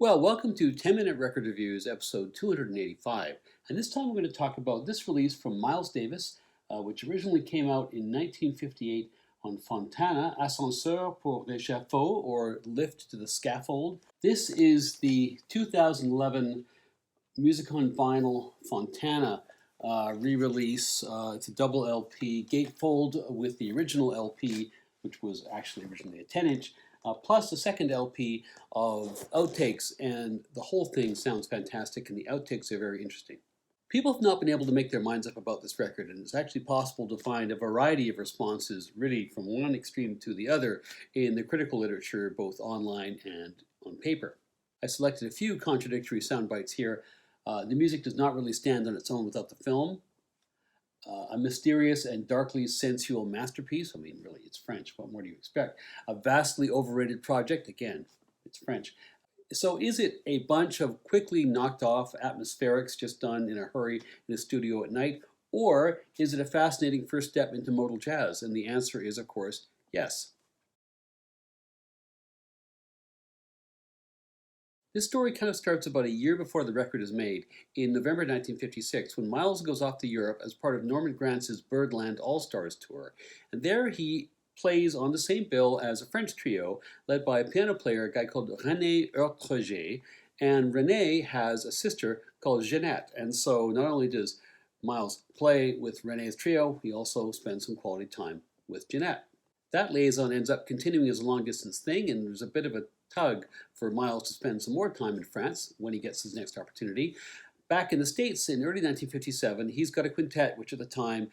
Well, welcome to 10-Minute Record Reviews, episode 285. And this time we're going to talk about this release from Miles Davis, which originally came out in 1958 on Fontana, Ascenseur pour l'échafaud, or Lift to the Scaffold. This is the 2011 Music on Vinyl Fontana re-release. It's a double LP gatefold with the original LP, which was actually originally a 10-inch, plus a second LP of outtakes, and the whole thing sounds fantastic, and the outtakes are very interesting. People have not been able to make their minds up about this record, and it's actually possible to find a variety of responses, really from one extreme to the other, in the critical literature, both online and on paper. I selected a few contradictory sound bites here. The music does not really stand on its own without the film. A mysterious and darkly sensual masterpiece. I mean, really, it's French. What more do you expect? A vastly overrated project. Again, it's French. So is it a bunch of quickly knocked off atmospherics just done in a hurry in a studio at night? Or is it a fascinating first step into modal jazz? And the answer is, of course, yes. This story kind of starts about a year before the record is made, in November 1956, when Miles goes off to Europe as part of Norman Grantz's Birdland All-Stars tour. And there he plays on the same bill as a French trio led by a piano player, a guy called René Urtreger, and René has a sister called Jeanette. And so not only does Miles play with René's trio, he also spends some quality time with Jeanette. That liaison ends up continuing as a long-distance thing, and there's a bit of a tug for Miles to spend some more time in France when he gets his next opportunity. Back in the States in early 1957, he's got a quintet, which at the time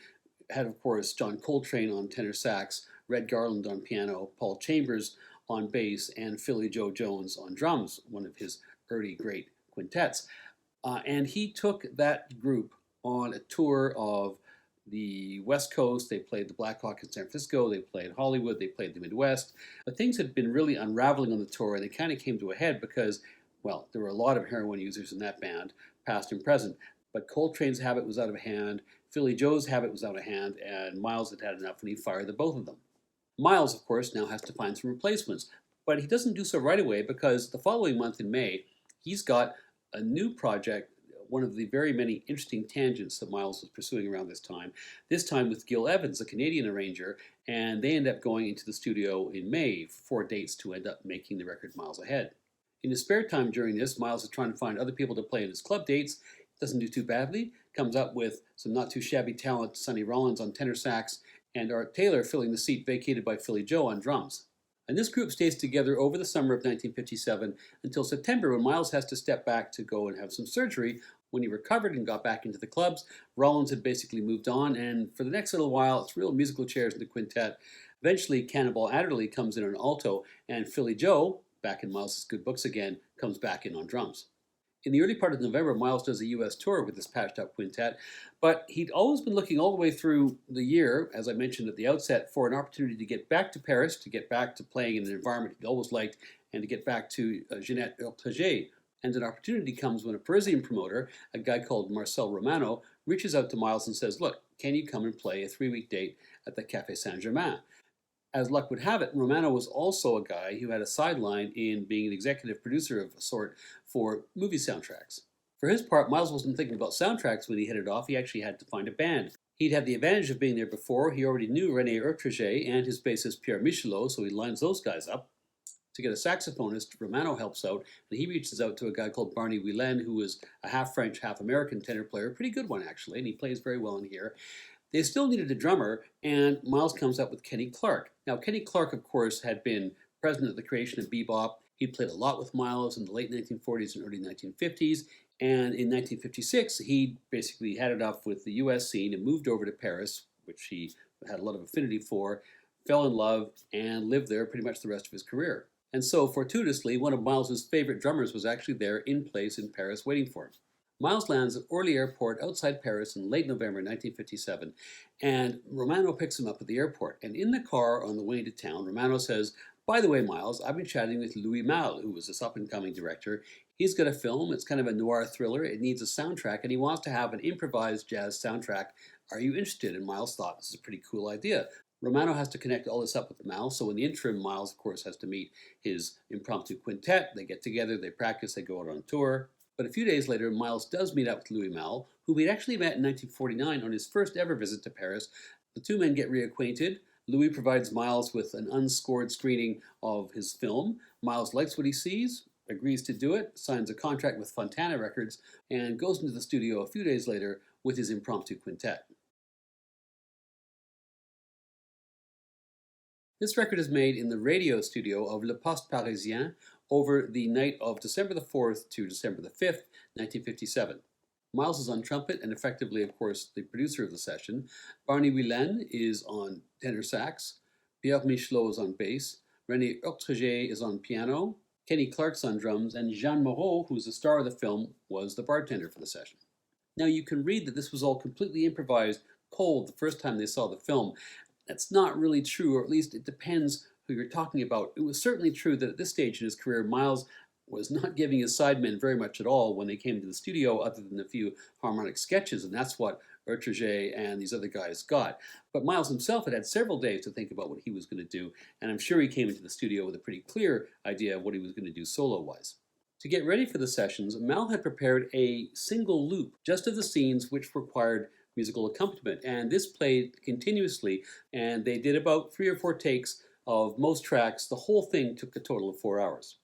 had, of course, John Coltrane on tenor sax, Red Garland on piano, Paul Chambers on bass, and Philly Joe Jones on drums, one of his early great quintets. And he took that group on a tour of the West Coast. They played the Black Hawk in San Francisco, they played Hollywood, they played the Midwest. But things had been really unraveling on the tour, and they kind of came to a head because, well, there were a lot of heroin users in that band, past and present. But Coltrane's habit was out of hand, Philly Joe's habit was out of hand, and Miles had had enough when he fired the both of them. Miles, of course, now has to find some replacements, but he doesn't do so right away because the following month in May, he's got a new project, one of the very many interesting tangents that Miles was pursuing around this time with Gil Evans, a Canadian arranger, and they end up going into the studio in May for 4 dates to end up making the record Miles Ahead. In his spare time during this, Miles is trying to find other people to play in his club dates. Doesn't do too badly, comes up with some not too shabby talent, Sonny Rollins on tenor sax, and Art Taylor filling the seat vacated by Philly Joe on drums. And this group stays together over the summer of 1957 until September, when Miles has to step back to go and have some surgery. When he recovered and got back into the clubs, Rollins had basically moved on, and for the next little while, it's real musical chairs in the quintet. Eventually, Cannonball Adderley comes in on alto, and Philly Joe, back in Miles' good books again, comes back in on drums. In the early part of November, Miles does a U.S. tour with this patched-up quintet, but he'd always been looking all the way through the year, as I mentioned at the outset, for an opportunity to get back to Paris, to get back to playing in an environment he'd always liked, and to get back to Jeanette Urtreger. And an opportunity comes when a Parisian promoter, a guy called Marcel Romano, reaches out to Miles and says, look, can you come and play a 3-week date at the Café Saint-Germain? As luck would have it, Romano was also a guy who had a sideline in being an executive producer of a sort for movie soundtracks. For his part, Miles wasn't thinking about soundtracks when he headed off. He actually had to find a band. He'd had the advantage of being there before. He already knew René Urtreger and his bassist Pierre Michelot, so he lines those guys up. To get a saxophonist, Romano helps out, and he reaches out to a guy called Barney Whelan, who is a half French, half American tenor player, a pretty good one actually, and he plays very well in here. They still needed a drummer, and Miles comes up with Kenny Clarke. Now, Kenny Clarke, of course, had been president of the creation of bebop. He played a lot with Miles in the late 1940s and early 1950s, and in 1956, he basically had it up with the U.S. scene and moved over to Paris, which he had a lot of affinity for, fell in love, and lived there pretty much the rest of his career. And so, fortuitously, one of Miles' favorite drummers was actually there in place in Paris waiting for him. Miles lands at Orly Airport outside Paris in late November 1957, and Romano picks him up at the airport. And in the car on the way to town, Romano says, by the way, Miles, I've been chatting with Louis Malle, who was this up-and-coming director. He's got a film, it's kind of a noir thriller, it needs a soundtrack, and he wants to have an improvised jazz soundtrack. Are you interested? And Miles thought, this is a pretty cool idea. Romano has to connect all this up with Malle, so in the interim, Miles, of course, has to meet his impromptu quintet. They get together, they practice, they go out on tour. But a few days later, Miles does meet up with Louis Malle, who we'd actually met in 1949 on his first ever visit to Paris. The two men get reacquainted. Louis provides Miles with an unscored screening of his film. Miles likes what he sees, agrees to do it, signs a contract with Fontana Records, and goes into the studio a few days later with his impromptu quintet. This record is made in the radio studio of Le Poste Parisien over the night of December the 4th to December the 5th, 1957. Miles is on trumpet and effectively, of course, the producer of the session. Barney Whelan is on tenor sax. Pierre Michelot is on bass. René Urtreger is on piano. Kenny Clark's on drums. And Jean Moreau, who's the star of the film, was the bartender for the session. Now you can read that this was all completely improvised, cold, the first time they saw the film. That's not really true, or at least it depends who you're talking about. It was certainly true that at this stage in his career, Miles was not giving his sidemen very much at all when they came to the studio, other than a few harmonic sketches, and that's what Urtreger and these other guys got. But Miles himself had had several days to think about what he was going to do, and I'm sure he came into the studio with a pretty clear idea of what he was going to do solo-wise. To get ready for the sessions, Malle had prepared a single loop just of the scenes which required musical accompaniment, and this played continuously, and they did about 3 or 4 takes of most tracks. The whole thing took a total of 4 hours.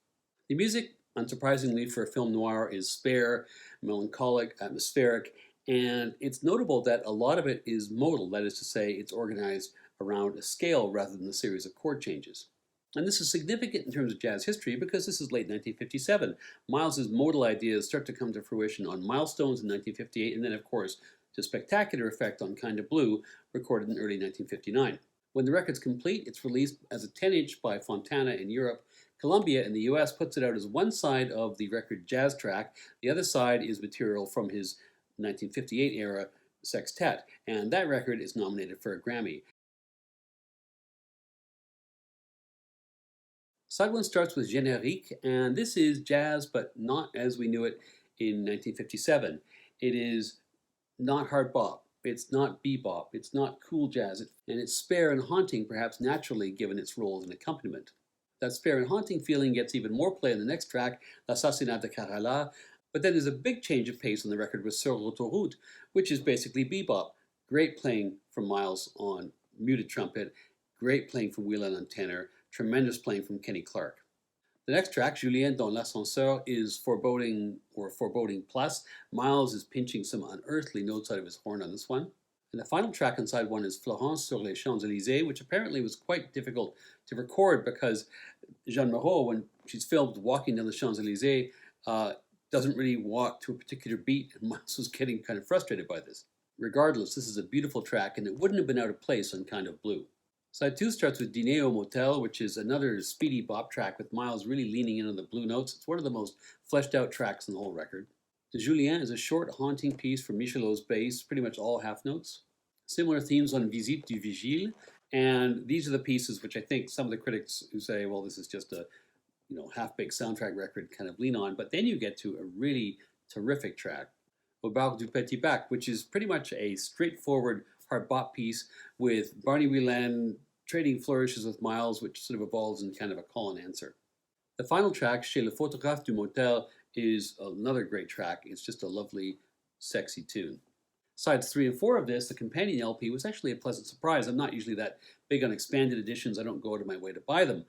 The music, unsurprisingly for a film noir, is spare, melancholic, atmospheric, and it's notable that a lot of it is modal, that is to say, it's organized around a scale rather than a series of chord changes. And this is significant in terms of jazz history because this is late 1957. Miles's modal ideas start to come to fruition on Milestones in 1958, and then, of course, to spectacular effect on Kinda Blue, recorded in early 1959. When the record's complete, it's released as a 10-inch by Fontana in Europe. Columbia in the US puts it out as one side of the record jazz track. The other side is material from his 1958 era sextet, and that record is nominated for a Grammy. Side one starts with Générique, and this is jazz, but not as we knew it in 1957. It is not hard bop, it's not bebop, it's not cool jazz, and it's spare and haunting, perhaps naturally given its role as an accompaniment. That spare and haunting feeling gets even more play in the next track, L'Assassinat de Kerala, but then there's a big change of pace on the record with Sur l'autoroute, which is basically bebop. Great playing from Miles on muted trumpet, great playing from Whelan on tenor, tremendous playing from Kenny Clark. The next track, Julien dans l'Ascenseur, is foreboding or foreboding plus. Miles is pinching some unearthly notes out of his horn on this one. And the final track on side one is Florence sur les Champs-Élysées, which apparently was quite difficult to record because Jeanne Moreau, when she's filmed walking down the Champs-Élysées, doesn't really walk to a particular beat, and Miles was getting kind of frustrated by this. Regardless, this is a beautiful track, and it wouldn't have been out of place on Kind of Blue. Side 2 starts with Dîner au Motel, which is another speedy bop track with Miles really leaning in on the blue notes. It's one of the most fleshed out tracks in the whole record. De Julien is a short, haunting piece for Michelot's bass, pretty much all half notes. Similar themes on Visite du Vigile, and these are the pieces which I think some of the critics who say, well, this is just a half-baked soundtrack record kind of lean on, but then you get to a really terrific track, Au bar du Petit Bac, which is pretty much a straightforward hard bop piece with Barney Whelan trading flourishes with Miles, which sort of evolves in kind of a call and answer. The final track, Chez le photographe du motel, is another great track. It's just a lovely, sexy tune. Sides 3 and 4 of this, the companion LP, was actually a pleasant surprise. I'm not usually that big on expanded editions. I don't go out of my way to buy them.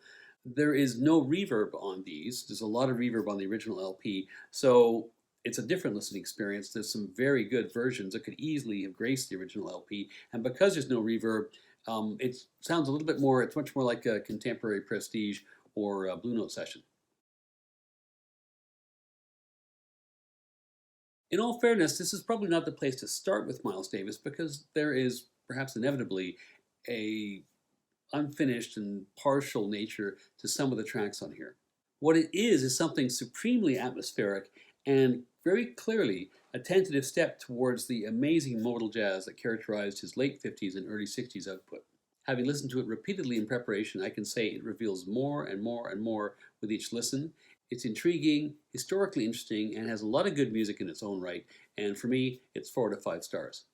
There is no reverb on these. There's a lot of reverb on the original LP, so it's a different listening experience. There's some very good versions that could easily have graced the original LP, and because there's no reverb, it sounds a little bit more, it's much more like a contemporary Prestige or a Blue Note session. In all fairness, this is probably not the place to start with Miles Davis because there is perhaps inevitably a unfinished and partial nature to some of the tracks on here. What it is something supremely atmospheric and very clearly a tentative step towards the amazing modal jazz that characterized his late 50s and early 60s output. Having listened to it repeatedly in preparation, I can say it reveals more and more and more with each listen. It's intriguing, historically interesting, and has a lot of good music in its own right, and for me, it's 4 to 5 stars.